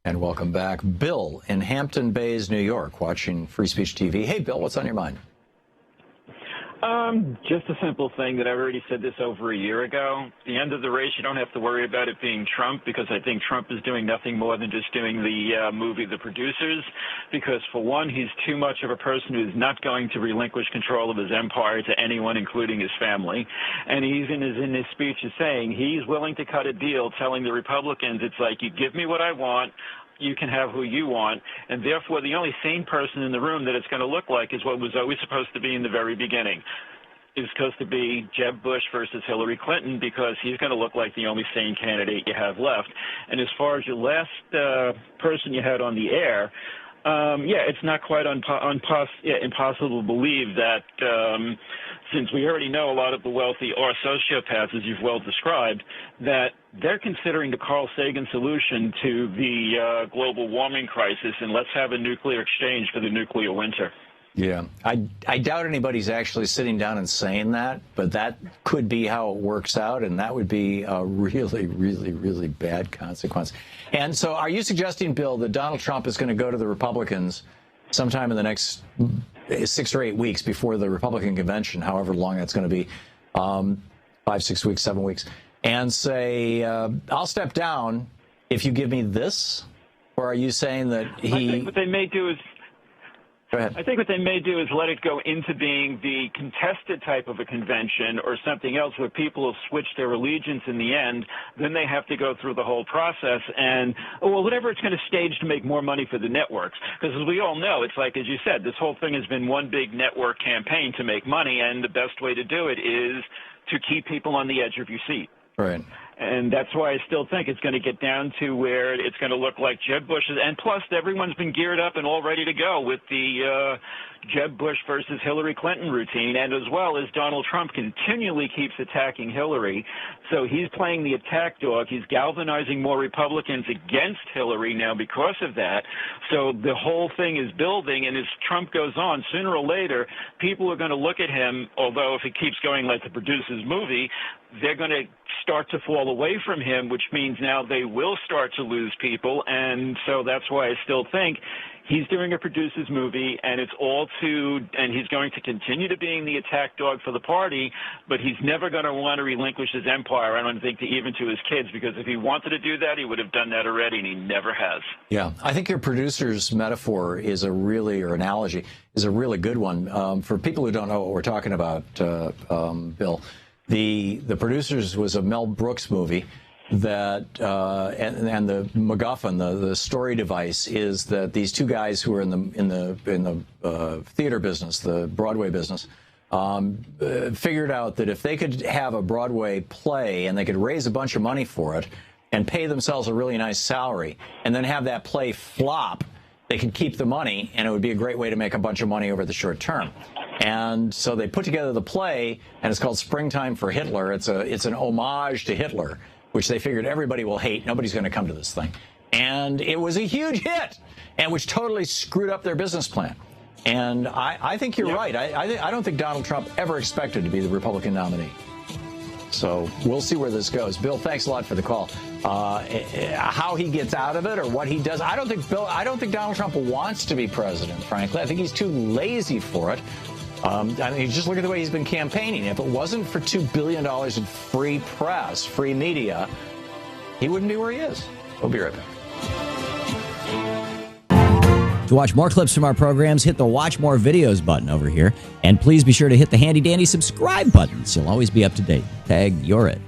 And welcome back. Bill in Hampton Bays, New York, watching Free Speech TV. Hey, Bill, what's on your mind? Just a simple thing that I've already said this over a year ago. At the end of the race, you don't have to worry about it being Trump, because I think Trump is doing nothing more than just doing the movie The Producers, because for one, he's too much of a person who's not going to relinquish control of his empire to anyone, including his family. And he even is in his speech is saying he's willing to cut a deal, telling the Republicans, it's like, you give me what I want, you can have who you want, and therefore the only sane person in the room that it's going to look like is what was always supposed to be in the very beginning. It's supposed to be Jeb Bush versus Hillary Clinton, because he's going to look like the only sane candidate you have left. And as far as your last person you had on the air, it's not quite impossible to believe that since we already know a lot of the wealthy are sociopaths, as you've well described, that they're considering the Carl Sagan solution to the global warming crisis, and let's have a nuclear exchange for the nuclear winter. Yeah, I doubt anybody's actually sitting down and saying that, but that could be how it works out, and that would be a really, really, really bad consequence. And so are you suggesting, Bill, that Donald Trump is going to go to the Republicans sometime in the next 6 or 8 weeks before the Republican convention, however long that's going to be, 5, 6 weeks, 7 weeks, and say, I'll step down if you give me this? Or are you saying that he... I think what they may do is... Go ahead. I think what they may do is let it go into being the contested type of a convention or something else where people have switched their allegiance in the end. Then they have to go through the whole process and, whatever it's going to stage to make more money for the networks. Because as we all know, it's like, as you said, this whole thing has been one big network campaign to make money, and the best way to do it is to keep people on the edge of your seat. Right. And that's why I still think it's going to get down to where it's going to look like Jeb Bush. And plus, everyone's been geared up and all ready to go with the Jeb Bush versus Hillary Clinton routine. And as well as Donald Trump continually keeps attacking Hillary. So he's playing the attack dog. He's galvanizing more Republicans against Hillary now because of that. So the whole thing is building. And as Trump goes on, sooner or later, people are going to look at him, although if it keeps going like The Producers movie, they're going to start to fall away from him, which means now they will start to lose people. And so that's why I still think he's doing a Producers movie, and it's all and he's going to continue to being the attack dog for the party, but he's never going to want to relinquish his empire, I don't think, even to his kids, because if he wanted to do that, he would have done that already, and he never has. Yeah, I think your Producers metaphor is or analogy is a really good one. For people who don't know what we're talking about, Bill, The Producers was a Mel Brooks movie that, and the MacGuffin, the story device, is that these two guys who are in the theater business, the Broadway business, figured out that if they could have a Broadway play and they could raise a bunch of money for it and pay themselves a really nice salary and then have that play flop, they could keep the money, and it would be a great way to make a bunch of money over the short term. And so they put together the play, and it's called Springtime for Hitler. It's an homage to Hitler, which they figured everybody will hate. Nobody's going to come to this thing. And it was a huge hit, and which totally screwed up their business plan. And I think you're right. I don't think Donald Trump ever expected to be the Republican nominee. So we'll see where this goes. Bill, thanks a lot for the call. How he gets out of it or what he does, I don't think Donald Trump wants to be president, frankly. I think he's too lazy for it. I mean, just look at the way he's been campaigning. If it wasn't for $2 billion in free press, free media, he wouldn't be where he is. We'll be right back. To watch more clips from our programs, hit the Watch More Videos button over here. And please be sure to hit the handy-dandy subscribe button so you'll always be up to date. Tag, you're it.